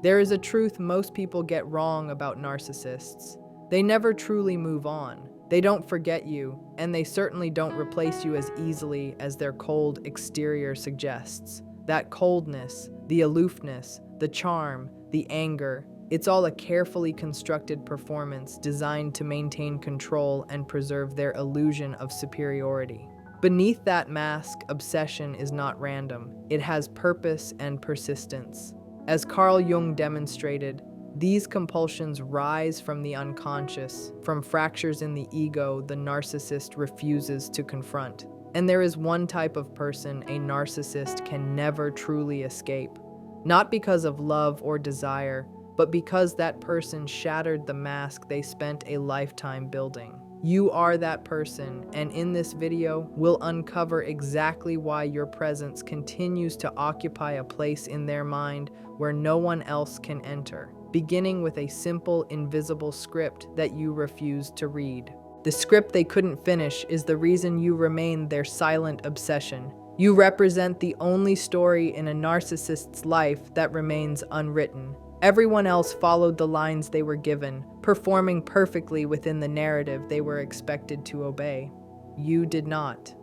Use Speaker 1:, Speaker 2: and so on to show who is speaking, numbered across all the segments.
Speaker 1: There is a truth most people get wrong about narcissists. They never truly move on. They don't forget you, and they certainly don't replace you as easily as their cold exterior suggests. That coldness, the aloofness, the charm, the anger, it's all a carefully constructed performance designed to maintain control and preserve their illusion of superiority. Beneath that mask, obsession is not random. It has purpose and persistence. As Carl Jung demonstrated, these compulsions rise from the unconscious, from fractures in the ego the narcissist refuses to confront. And there is one type of person a narcissist can never truly escape. Not because of love or desire, but because that person shattered the mask they spent a lifetime building. You are that person, and in this video, we'll uncover exactly why your presence continues to occupy a place in their mind where no one else can enter, beginning with a simple, invisible script that you refuse to read. The script they couldn't finish is the reason you remain their silent obsession. You represent the only story in a narcissist's life that remains unwritten. Everyone else followed the lines they were given, performing perfectly within the narrative they were expected to obey. You did not.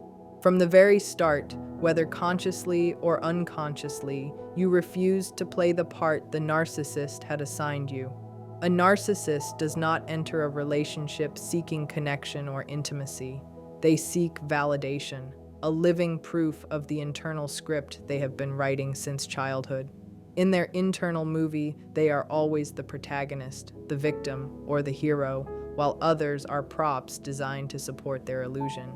Speaker 1: From the very start, whether consciously or unconsciously, you refused to play the part the narcissist had assigned you. A narcissist does not enter a relationship seeking connection or intimacy. They seek validation, a living proof of the internal script they have been writing since childhood. In their internal movie, they are always the protagonist, the victim, or the hero, while others are props designed to support their illusion.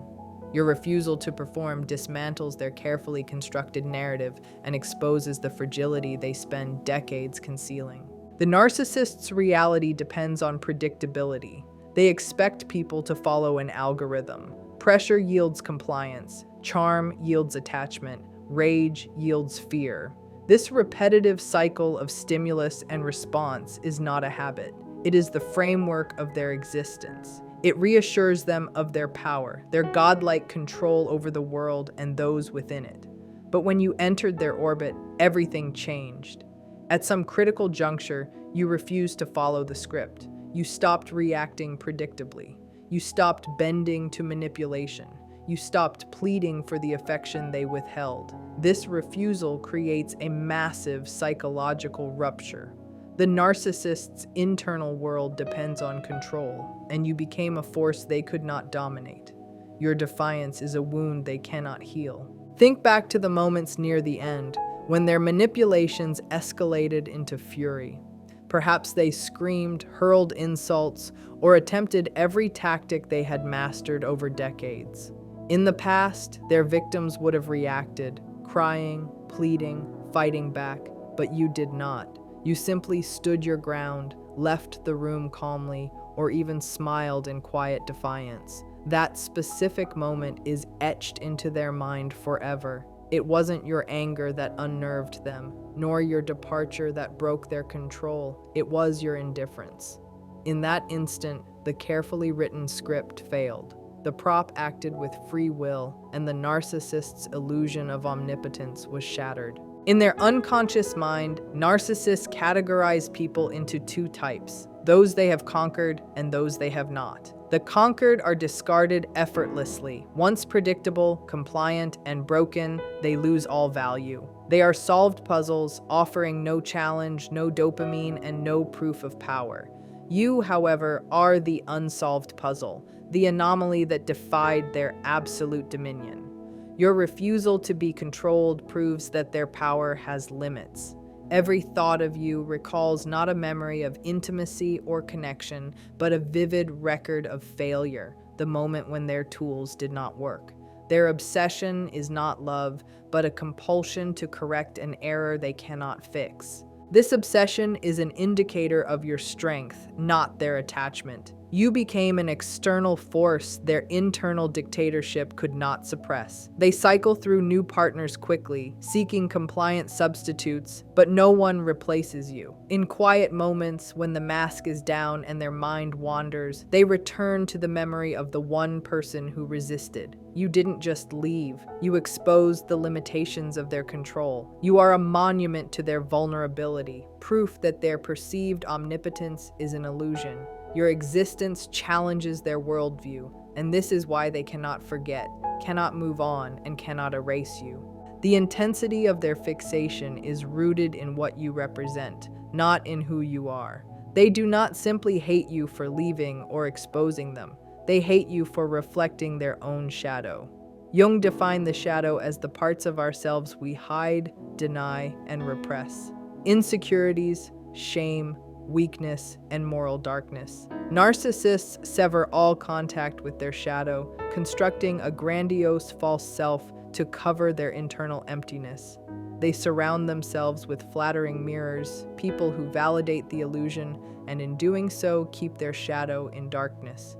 Speaker 1: Your refusal to perform dismantles their carefully constructed narrative and exposes the fragility they spend decades concealing. The narcissist's reality depends on predictability. They expect people to follow an algorithm. Pressure yields compliance, charm yields attachment, rage yields fear. This repetitive cycle of stimulus and response is not a habit. It is the framework of their existence. It reassures them of their power, their godlike control over the world and those within it. But when you entered their orbit, everything changed. At some critical juncture, you refused to follow the script. You stopped reacting predictably. You stopped bending to manipulation. You stopped pleading for the affection they withheld. This refusal creates a massive psychological rupture. The narcissist's internal world depends on control, and you became a force they could not dominate. Your defiance is a wound they cannot heal. Think back to the moments near the end, when their manipulations escalated into fury. Perhaps they screamed, hurled insults, or attempted every tactic they had mastered over decades. In the past, their victims would have reacted, crying, pleading, fighting back, but you did not. You simply stood your ground, left the room calmly, or even smiled in quiet defiance. That specific moment is etched into their mind forever. It wasn't your anger that unnerved them, nor your departure that broke their control. It was your indifference. In that instant, the carefully written script failed. The prop acted with free will, and the narcissist's illusion of omnipotence was shattered. In their unconscious mind, narcissists categorize people into two types: those they have conquered and those they have not. The conquered are discarded effortlessly. Once predictable, compliant, and broken, they lose all value. They are solved puzzles, offering no challenge, no dopamine, and no proof of power. You, however, are the unsolved puzzle, the anomaly that defied their absolute dominion. Your refusal to be controlled proves that their power has limits. Every thought of you recalls not a memory of intimacy or connection, but a vivid record of failure, the moment when their tools did not work. Their obsession is not love, but a compulsion to correct an error they cannot fix. This obsession is an indicator of your strength, not their attachment. You became an external force their internal dictatorship could not suppress. They cycle through new partners quickly, seeking compliant substitutes, but no one replaces you. In quiet moments, when the mask is down and their mind wanders, they return to the memory of the one person who resisted. You didn't just leave. You exposed the limitations of their control. You are a monument to their vulnerability, proof that their perceived omnipotence is an illusion. Your existence challenges their worldview, and this is why they cannot forget, cannot move on, and cannot erase you. The intensity of their fixation is rooted in what you represent, not in who you are. They do not simply hate you for leaving or exposing them. They hate you for reflecting their own shadow. Jung defined the shadow as the parts of ourselves we hide, deny, and repress. Insecurities, shame, weakness, and moral darkness. Narcissists sever all contact with their shadow, constructing a grandiose false self to cover their internal emptiness. They surround themselves with flattering mirrors, people who validate the illusion, and in doing so keep their shadow in darkness.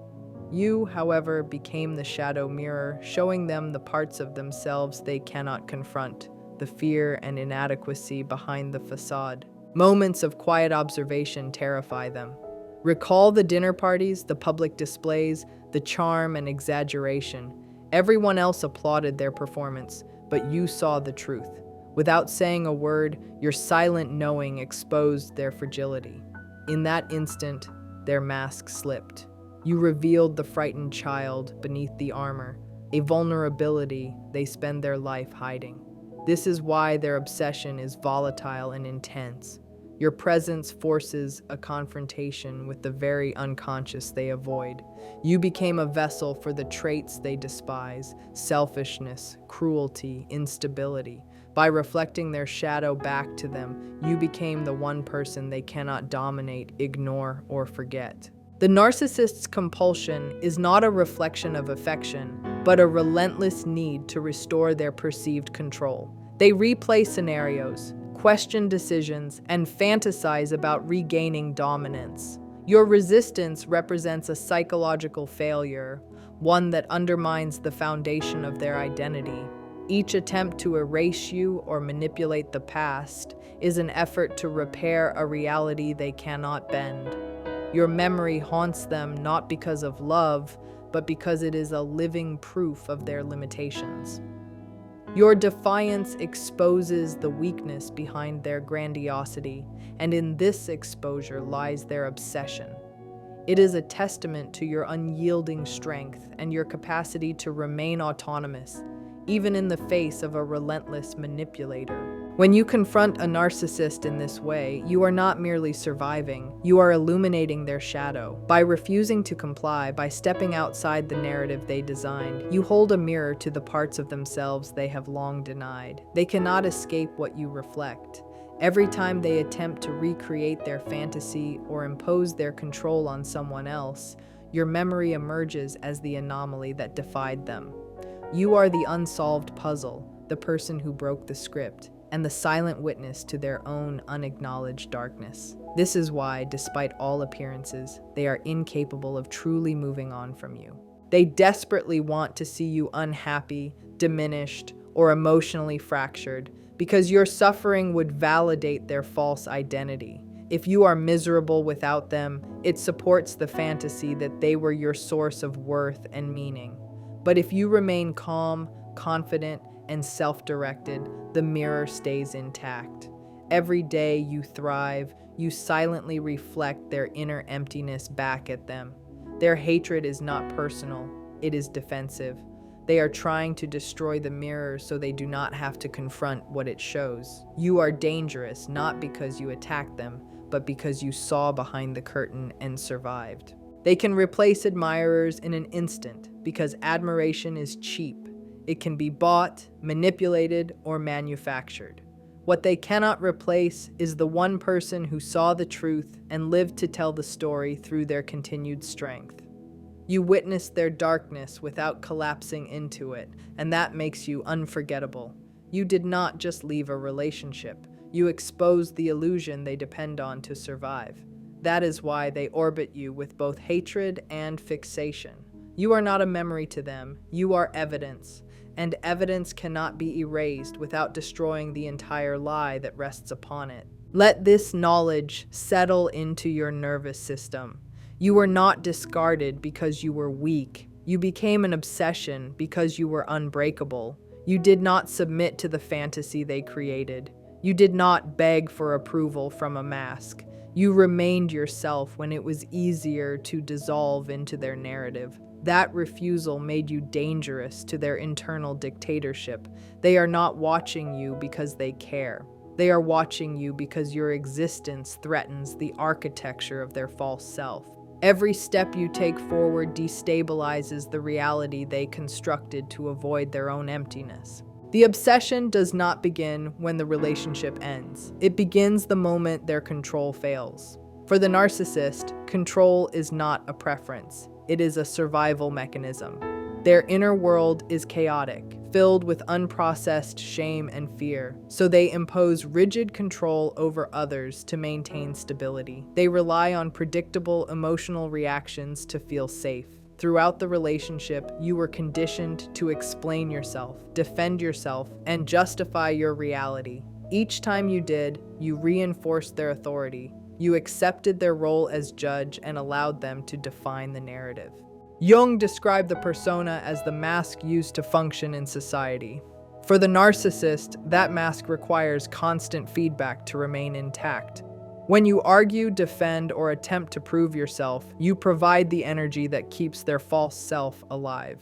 Speaker 1: You, however, became the shadow mirror, showing them the parts of themselves they cannot confront, the fear and inadequacy behind the facade. Moments of quiet observation terrify them. Recall the dinner parties, the public displays, the charm and exaggeration. Everyone else applauded their performance, but you saw the truth. Without saying a word, your silent knowing exposed their fragility. In that instant, their mask slipped. You revealed the frightened child beneath the armor, a vulnerability they spend their life hiding. This is why their obsession is volatile and intense. Your presence forces a confrontation with the very unconscious they avoid. You became a vessel for the traits they despise: selfishness, cruelty, instability. By reflecting their shadow back to them, you became the one person they cannot dominate, ignore, or forget. The narcissist's compulsion is not a reflection of affection, but a relentless need to restore their perceived control. They replay scenarios, question decisions, and fantasize about regaining dominance. Your resistance represents a psychological failure, one that undermines the foundation of their identity. Each attempt to erase you or manipulate the past is an effort to repair a reality they cannot bend. Your memory haunts them not because of love, but because it is a living proof of their limitations. Your defiance exposes the weakness behind their grandiosity, and in this exposure lies their obsession. It is a testament to your unyielding strength and your capacity to remain autonomous, even in the face of a relentless manipulator. When you confront a narcissist in this way, you are not merely surviving, you are illuminating their shadow. By refusing to comply, by stepping outside the narrative they designed, you hold a mirror to the parts of themselves they have long denied. They cannot escape what you reflect. Every time they attempt to recreate their fantasy or impose their control on someone else, your memory emerges as the anomaly that defied them. You are the unsolved puzzle, the person who broke the script, and the silent witness to their own unacknowledged darkness. This is why, despite all appearances, they are incapable of truly moving on from you. They desperately want to see you unhappy, diminished, or emotionally fractured, because your suffering would validate their false identity. If you are miserable without them, it supports the fantasy that they were your source of worth and meaning. But if you remain calm, confident, and self-directed, the mirror stays intact. Every day you thrive, you silently reflect their inner emptiness back at them. Their hatred is not personal, it is defensive. They are trying to destroy the mirror so they do not have to confront what it shows. You are dangerous not because you attacked them, but because you saw behind the curtain and survived. They can replace admirers in an instant because admiration is cheap. It can be bought, manipulated, or manufactured. What they cannot replace is the one person who saw the truth and lived to tell the story through their continued strength. You witnessed their darkness without collapsing into it, and that makes you unforgettable. You did not just leave a relationship. You exposed the illusion they depend on to survive. That is why they orbit you with both hatred and fixation. You are not a memory to them, you are evidence, and evidence cannot be erased without destroying the entire lie that rests upon it. Let this knowledge settle into your nervous system. You were not discarded because you were weak. You became an obsession because you were unbreakable. You did not submit to the fantasy they created. You did not beg for approval from a mask. You remained yourself when it was easier to dissolve into their narrative. That refusal made you dangerous to their internal dictatorship. They are not watching you because they care. They are watching you because your existence threatens the architecture of their false self. Every step you take forward destabilizes the reality they constructed to avoid their own emptiness. The obsession does not begin when the relationship ends. It begins the moment their control fails. For the narcissist, control is not a preference. It is a survival mechanism. Their inner world is chaotic, filled with unprocessed shame and fear, so they impose rigid control over others to maintain stability. They rely on predictable emotional reactions to feel safe. Throughout the relationship, you were conditioned to explain yourself, defend yourself, and justify your reality. Each time you did, you reinforced their authority. You accepted their role as judge and allowed them to define the narrative. Jung described the persona as the mask used to function in society. For the narcissist, that mask requires constant feedback to remain intact. When you argue, defend, or attempt to prove yourself, you provide the energy that keeps their false self alive.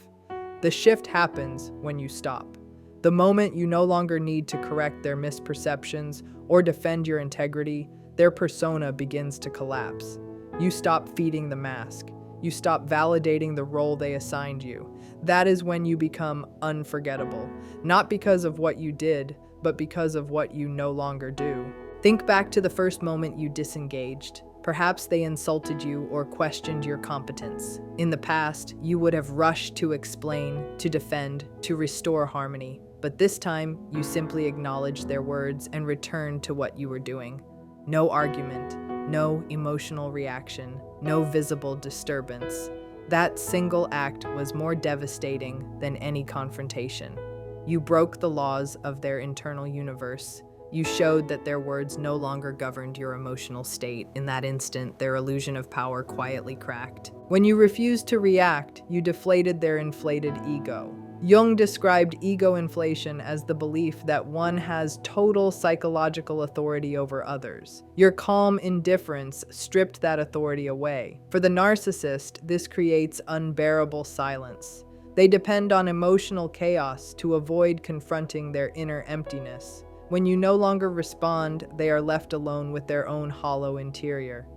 Speaker 1: The shift happens when you stop. The moment you no longer need to correct their misperceptions or defend your integrity, their persona begins to collapse. You stop feeding the mask. You stop validating the role they assigned you. That is when you become unforgettable, not because of what you did, but because of what you no longer do. Think back to the first moment you disengaged. Perhaps they insulted you or questioned your competence. In the past, you would have rushed to explain, to defend, to restore harmony. But this time, you simply acknowledged their words and returned to what you were doing. No argument, no emotional reaction, no visible disturbance. That single act was more devastating than any confrontation. You broke the laws of their internal universe. You showed that their words no longer governed your emotional state. In that instant, their illusion of power quietly cracked. When you refused to react, you deflated their inflated ego. Jung described ego inflation as the belief that one has total psychological authority over others. Your calm indifference stripped that authority away. For the narcissist, this creates unbearable silence. They depend on emotional chaos to avoid confronting their inner emptiness. When you no longer respond, they are left alone with their own hollow interior.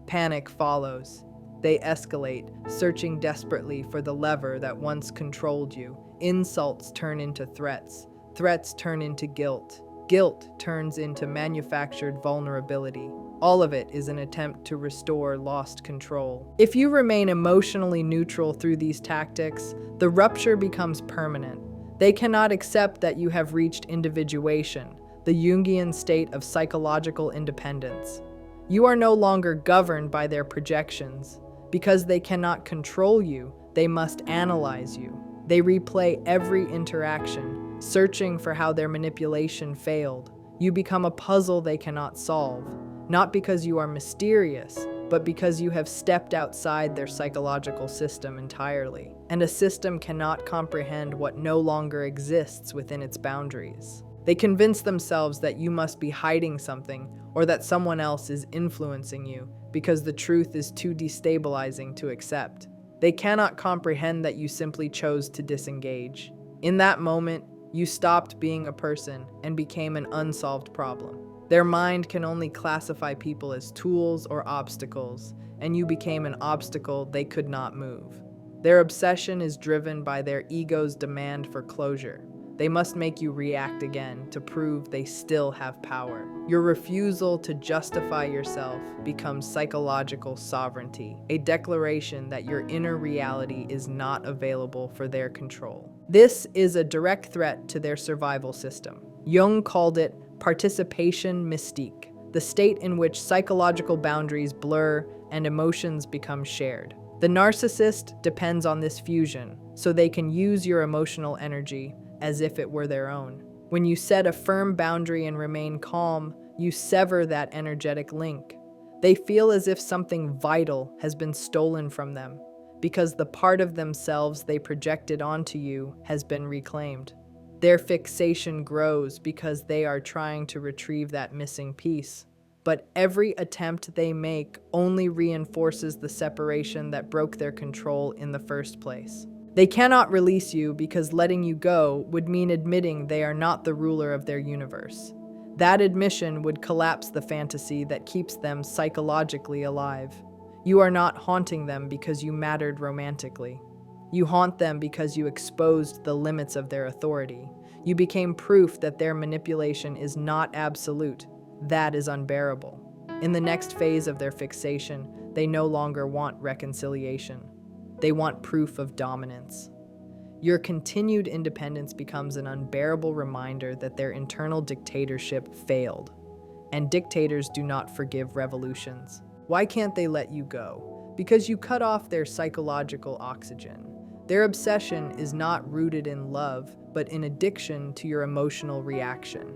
Speaker 1: Panic follows. They escalate, searching desperately for the lever that once controlled you. Insults turn into threats. Threats turn into guilt. Guilt turns into manufactured vulnerability. All of it is an attempt to restore lost control. If you remain emotionally neutral through these tactics, the rupture becomes permanent. They cannot accept that you have reached individuation, the Jungian state of psychological independence. You are no longer governed by their projections. Because they cannot control you, they must analyze you. They replay every interaction, searching for how their manipulation failed. You become a puzzle they cannot solve, not because you are mysterious, but because you have stepped outside their psychological system entirely. And a system cannot comprehend what no longer exists within its boundaries. They convince themselves that you must be hiding something or that someone else is influencing you because the truth is too destabilizing to accept. They cannot comprehend that you simply chose to disengage. In that moment, you stopped being a person and became an unsolved problem. Their mind can only classify people as tools or obstacles, and you became an obstacle they could not move. Their obsession is driven by their ego's demand for closure. They must make you react again to prove they still have power. Your refusal to justify yourself becomes psychological sovereignty, a declaration that your inner reality is not available for their control. This is a direct threat to their survival system. Jung called it participation mystique, the state in which psychological boundaries blur and emotions become shared. The narcissist depends on this fusion, so they can use your emotional energy as if it were their own. When you set a firm boundary and remain calm, you sever that energetic link. They feel as if something vital has been stolen from them. because the part of themselves they projected onto you has been reclaimed. Their fixation grows because they are trying to retrieve that missing piece. But every attempt they make only reinforces the separation that broke their control in the first place. They cannot release you because letting you go would mean admitting they are not the ruler of their universe. That admission would collapse the fantasy that keeps them psychologically alive. You are not haunting them because you mattered romantically. You haunt them because you exposed the limits of their authority. You became proof that their manipulation is not absolute. That is unbearable. In the next phase of their fixation, they no longer want reconciliation. They want proof of dominance. Your continued independence becomes an unbearable reminder that their internal dictatorship failed. And dictators do not forgive revolutions. Why can't they let you go? Because you cut off their psychological oxygen. Their obsession is not rooted in love, but in addiction to your emotional reaction.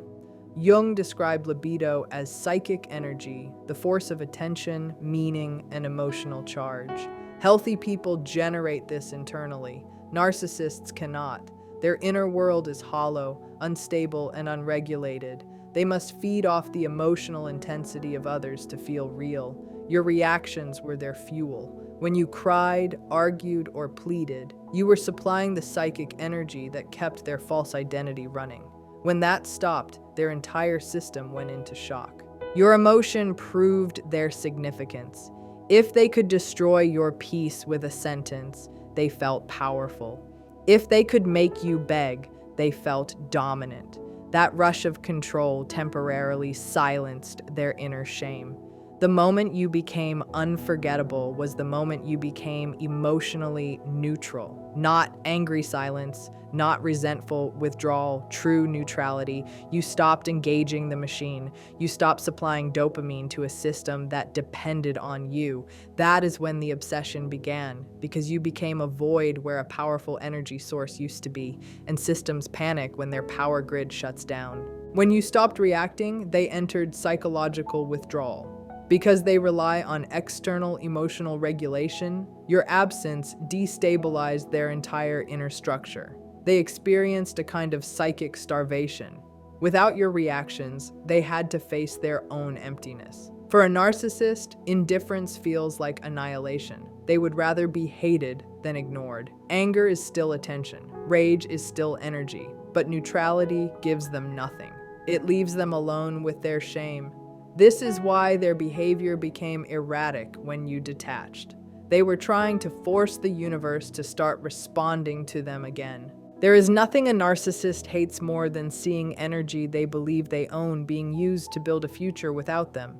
Speaker 1: Jung described libido as psychic energy, the force of attention, meaning, and emotional charge. Healthy people generate this internally. Narcissists cannot. Their inner world is hollow, unstable, and unregulated. They must feed off the emotional intensity of others to feel real. Your reactions were their fuel. When you cried, argued, or pleaded, you were supplying the psychic energy that kept their false identity running. When that stopped, their entire system went into shock. Your emotion proved their significance. If they could destroy your peace with a sentence, they felt powerful. If they could make you beg, they felt dominant. That rush of control temporarily silenced their inner shame. The moment you became unforgettable was the moment you became emotionally neutral. Not angry silence, not resentful withdrawal, true neutrality. You stopped engaging the machine. You stopped supplying dopamine to a system that depended on you. That is when the obsession began, because you became a void where a powerful energy source used to be, and systems panic when their power grid shuts down. When you stopped reacting, they entered psychological withdrawal. Because they rely on external emotional regulation, your absence destabilized their entire inner structure. They experienced a kind of psychic starvation. Without your reactions, they had to face their own emptiness. For a narcissist, indifference feels like annihilation. They would rather be hated than ignored. Anger is still attention. Rage is still energy. But neutrality gives them nothing. It leaves them alone with their shame. This is why their behavior became erratic when you detached. They were trying to force the universe to start responding to them again. There is nothing a narcissist hates more than seeing energy they believe they own being used to build a future without them.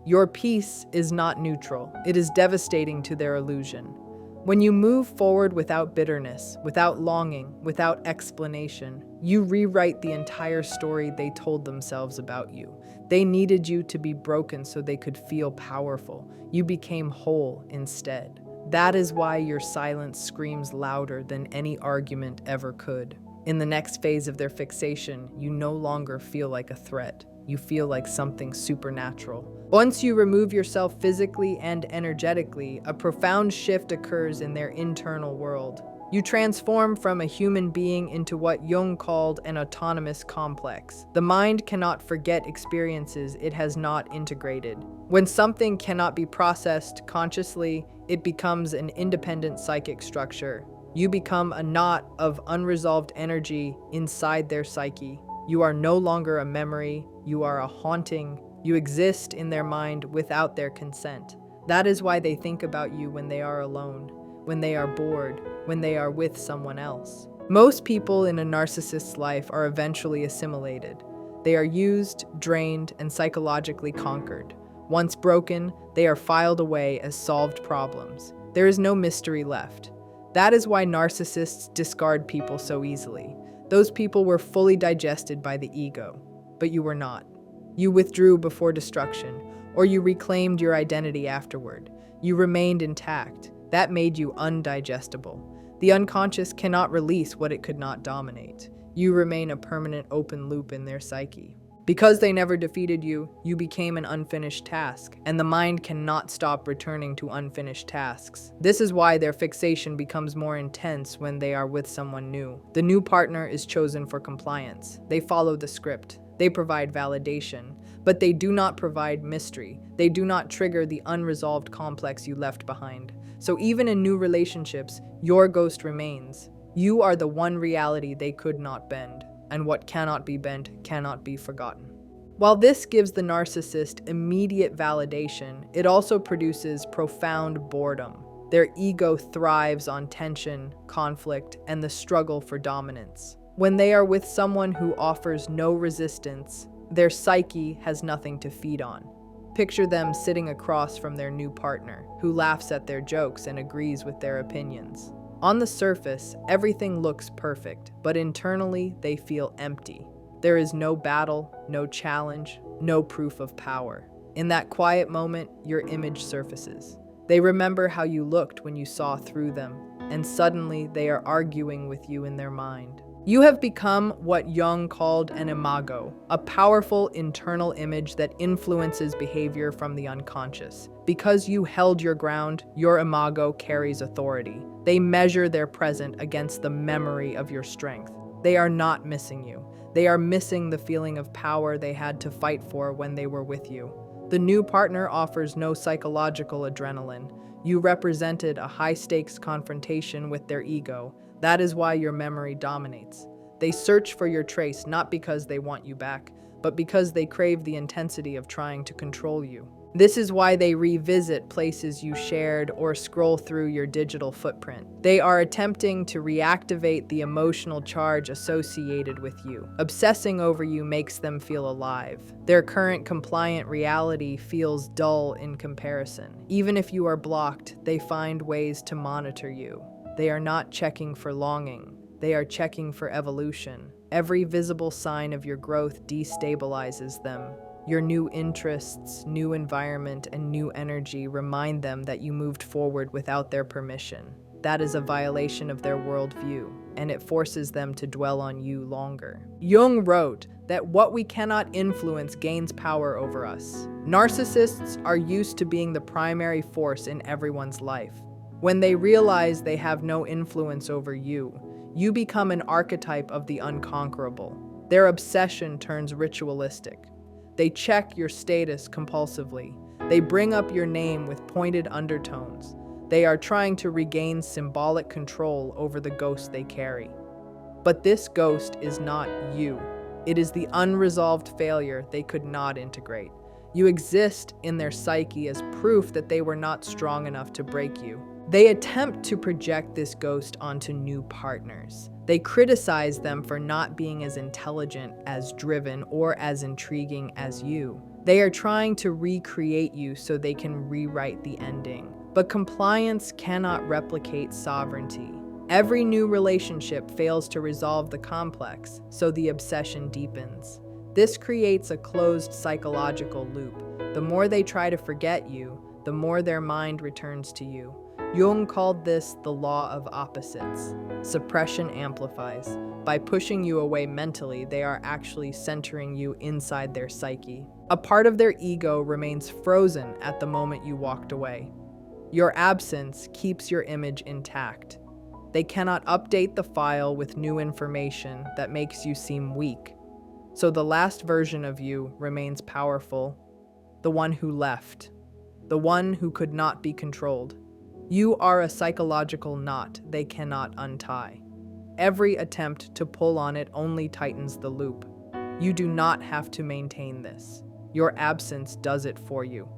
Speaker 1: Your peace is not neutral. It is devastating to their illusion. When you move forward without bitterness, without longing, without explanation, you rewrite the entire story they told themselves about you. They needed you to be broken so they could feel powerful. You became whole instead. That is why your silence screams louder than any argument ever could. In the next phase of their fixation, you no longer feel like a threat. You feel like something supernatural. Once you remove yourself physically and energetically, a profound shift occurs in their internal world. You transform from a human being into what Jung called an autonomous complex. The mind cannot forget experiences it has not integrated. When something cannot be processed consciously, it becomes an independent psychic structure. You become a knot of unresolved energy inside their psyche. You are no longer a memory, you are a haunting. You exist in their mind without their consent. That is why they think about you when they are alone, when they are bored, when they are with someone else. Most people in a narcissist's life are eventually assimilated. They are used, drained, and psychologically conquered. Once broken, they are filed away as solved problems. There is no mystery left. That is why narcissists discard people so easily. Those people were fully digested by the ego, but you were not. You withdrew before destruction, or you reclaimed your identity afterward. You remained intact. That made you undigestible. The unconscious cannot release what it could not dominate. You remain a permanent open loop in their psyche. Because they never defeated you, you became an unfinished task, and the mind cannot stop returning to unfinished tasks. This is why their fixation becomes more intense when they are with someone new. The new partner is chosen for compliance. They follow the script. They provide validation, but they do not provide mystery. They do not trigger the unresolved complex you left behind. So even in new relationships, your ghost remains. You are the one reality they could not bend. And what cannot be bent cannot be forgotten. While this gives the narcissist immediate validation, it also produces profound boredom. Their ego thrives on tension, conflict, and the struggle for dominance. When they are with someone who offers no resistance, their psyche has nothing to feed on. Picture them sitting across from their new partner, who laughs at their jokes and agrees with their opinions. On the surface, everything looks perfect, but internally, they feel empty. There is no battle, no challenge, no proof of power. In that quiet moment, your image surfaces. They remember how you looked when you saw through them, and suddenly they are arguing with you in their mind. You have become what Jung called an imago, a powerful internal image that influences behavior from the unconscious. Because you held your ground, your imago carries authority. They measure their present against the memory of your strength. They are not missing you. They are missing the feeling of power they had to fight for when they were with you. The new partner offers no psychological adrenaline. You represented a high-stakes confrontation with their ego. That is why your memory dominates. They search for your trace not because they want you back, but because they crave the intensity of trying to control you. This is why they revisit places you shared or scroll through your digital footprint. They are attempting to reactivate the emotional charge associated with you. Obsessing over you makes them feel alive. Their current compliant reality feels dull in comparison. Even if you are blocked, they find ways to monitor you. They are not checking for longing. They are checking for evolution. Every visible sign of your growth destabilizes them. Your new interests, new environment, and new energy remind them that you moved forward without their permission. That is a violation of their worldview, and it forces them to dwell on you longer. Jung wrote that what we cannot influence gains power over us. Narcissists are used to being the primary force in everyone's life. When they realize they have no influence over you, you become an archetype of the unconquerable. Their obsession turns ritualistic. They check your status compulsively. They bring up your name with pointed undertones. They are trying to regain symbolic control over the ghost they carry. But this ghost is not you. It is the unresolved failure they could not integrate. You exist in their psyche as proof that they were not strong enough to break you. They attempt to project this ghost onto new partners. They criticize them for not being as intelligent, as driven, or as intriguing as you. They are trying to recreate you so they can rewrite the ending. But compliance cannot replicate sovereignty. Every new relationship fails to resolve the complex, so the obsession deepens. This creates a closed psychological loop. The more they try to forget you, the more their mind returns to you. Jung called this the law of opposites. Suppression amplifies. By pushing you away mentally, they are actually centering you inside their psyche. A part of their ego remains frozen at the moment you walked away. Your absence keeps your image intact. They cannot update the file with new information that makes you seem weak. So the last version of you remains powerful, the one who left, the one who could not be controlled. You are a psychological knot they cannot untie. Every attempt to pull on it only tightens the loop. You do not have to maintain this. Your absence does it for you.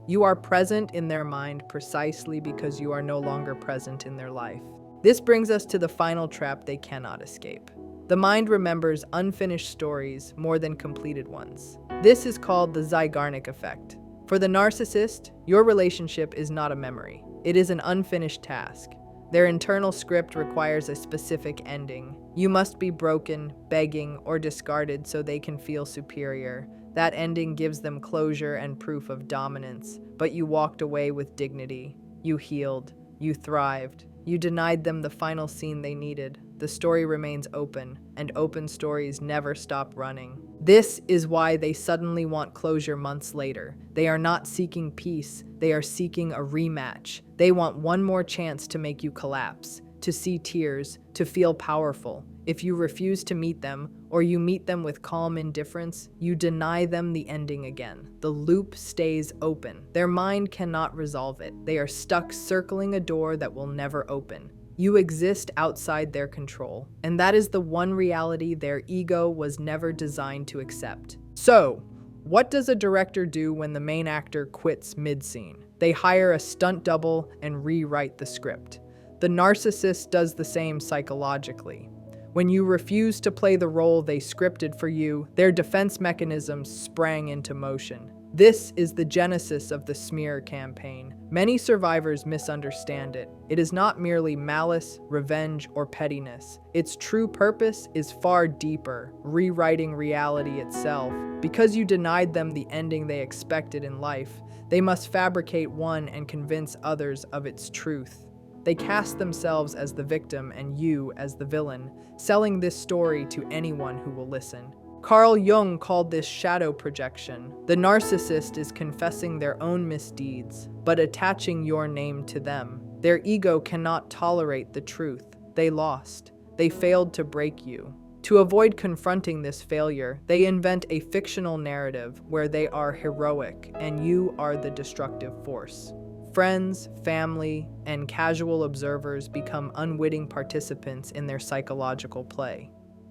Speaker 1: You are present in their mind precisely because you are no longer present in their life. This brings us to the final trap they cannot escape. The mind remembers unfinished stories more than completed ones. This is called the Zeigarnik effect. For the narcissist, your relationship is not a memory. It is an unfinished task. Their internal script requires a specific ending. You must be broken, begging, or discarded so they can feel superior. That ending gives them closure and proof of dominance, but you walked away with dignity. You healed. You thrived. You denied them the final scene they needed. The story remains open, and open stories never stop running. This is why they suddenly want closure months later. They are not seeking peace, they are seeking a rematch. They want one more chance to make you collapse, to see tears, to feel powerful. If you refuse to meet them, or you meet them with calm indifference, you deny them the ending again. The loop stays open. Their mind cannot resolve it. They are stuck circling a door that will never open. You exist outside their control, and that is the one reality their ego was never designed to accept. So, what does a director do when the main actor quits mid-scene? They hire a stunt double and rewrite the script. The narcissist does the same psychologically. When you refuse to play the role they scripted for you, their defense mechanisms sprang into motion. This is the genesis of the smear campaign. Many survivors misunderstand it. It is not merely malice, revenge, or pettiness. Its true purpose is far deeper, rewriting reality itself. Because you denied them the ending they expected in life, they must fabricate one and convince others of its truth. They cast themselves as the victim and you as the villain, selling this story to anyone who will listen. Carl Jung called this shadow projection. The narcissist is confessing their own misdeeds, but attaching your name to them. Their ego cannot tolerate the truth. They lost. They failed to break you. To avoid confronting this failure, they invent a fictional narrative where they are heroic and you are the destructive force. Friends, family, and casual observers become unwitting participants in their psychological play.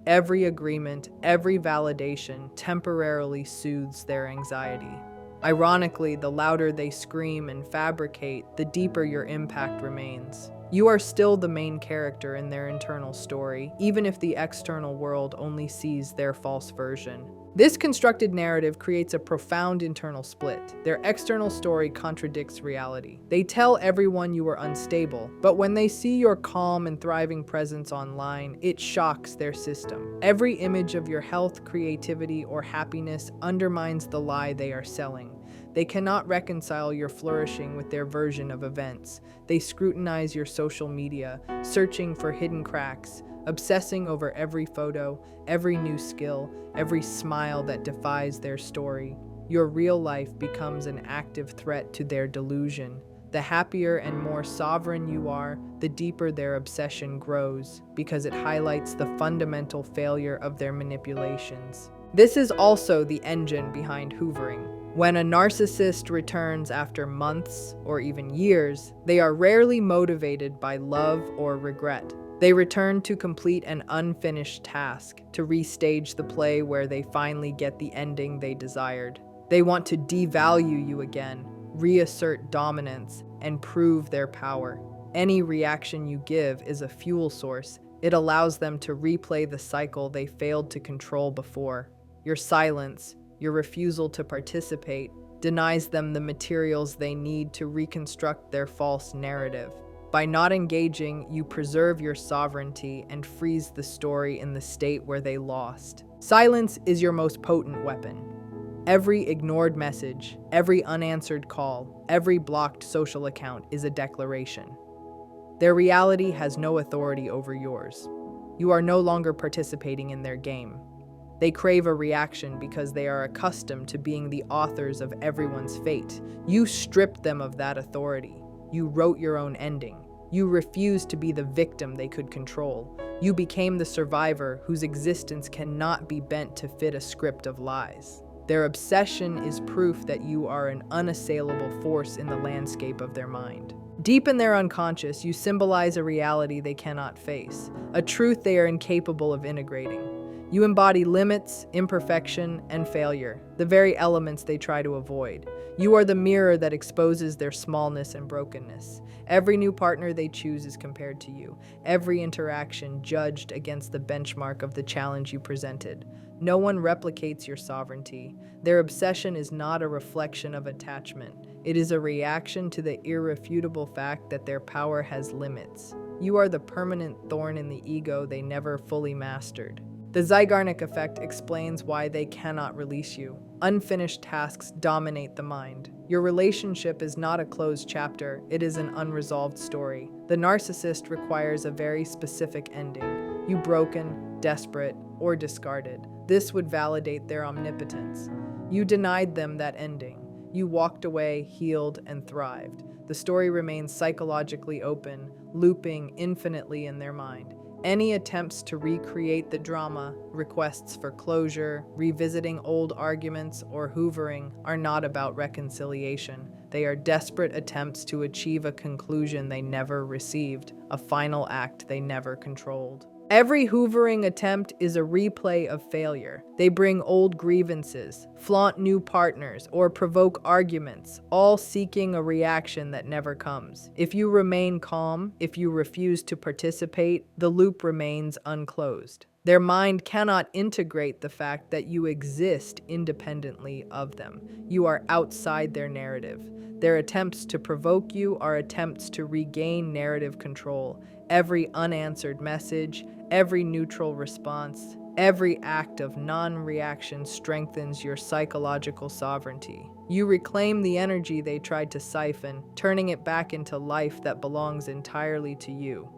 Speaker 1: Every agreement, every validation temporarily soothes their anxiety. Ironically, the louder they scream and fabricate, the deeper your impact remains. You are still the main character in their internal story, even if the external world only sees their false version. This constructed narrative creates a profound internal split. Their external story contradicts reality. They tell everyone you are unstable, but when they see your calm and thriving presence online, it shocks their system. Every image of your health, creativity, or happiness undermines the lie they are selling. They cannot reconcile your flourishing with their version of events. They scrutinize your social media, searching for hidden cracks, obsessing over every photo, every new skill, every smile that defies their story. Your real life becomes an active threat to their delusion. The happier and more sovereign you are, the deeper their obsession grows, because it highlights the fundamental failure of their manipulations. This is also the engine behind hoovering. When a narcissist returns after months or even years, they are rarely motivated by love or regret. They return to complete an unfinished task, to restage the play where they finally get the ending they desired. They want to devalue you again, reassert dominance, and prove their power. Any reaction you give is a fuel source. It allows them to replay the cycle they failed to control before. Your silence, your refusal to participate, denies them the materials they need to reconstruct their false narrative. By not engaging, you preserve your sovereignty and freeze the story in the state where they lost. Silence is your most potent weapon. Every ignored message, every unanswered call, every blocked social account is a declaration. Their reality has no authority over yours. You are no longer participating in their game. They crave a reaction because they are accustomed to being the authors of everyone's fate. You stripped them of that authority. You wrote your own ending. You refused to be the victim they could control. You became the survivor whose existence cannot be bent to fit a script of lies. Their obsession is proof that you are an unassailable force in the landscape of their mind. Deep in their unconscious, you symbolize a reality they cannot face, a truth they are incapable of integrating. You embody limits, imperfection, and failure, the very elements they try to avoid. You are the mirror that exposes their smallness and brokenness. Every new partner they choose is compared to you, every interaction judged against the benchmark of the challenge you presented. No one replicates your sovereignty. Their obsession is not a reflection of attachment. It is a reaction to the irrefutable fact that their power has limits. You are the permanent thorn in the ego they never fully mastered. The Zygarnik effect explains why they cannot release you. Unfinished tasks dominate the mind. Your relationship is not a closed chapter, it is an unresolved story. The narcissist requires a very specific ending. You broken, desperate, or discarded. This would validate their omnipotence. You denied them that ending. You walked away, healed, and thrived. The story remains psychologically open, looping infinitely in their mind. Any attempts to recreate the drama, requests for closure, revisiting old arguments, or hoovering are not about reconciliation. They are desperate attempts to achieve a conclusion they never received, a final act they never controlled. Every hoovering attempt is a replay of failure. They bring old grievances, flaunt new partners, or provoke arguments, all seeking a reaction that never comes. If you remain calm, if you refuse to participate, the loop remains unclosed. Their mind cannot integrate the fact that you exist independently of them. You are outside their narrative. Their attempts to provoke you are attempts to regain narrative control. Every unanswered message, every neutral response, every act of non-reaction strengthens your psychological sovereignty. You reclaim the energy they tried to siphon, turning it back into life that belongs entirely to you.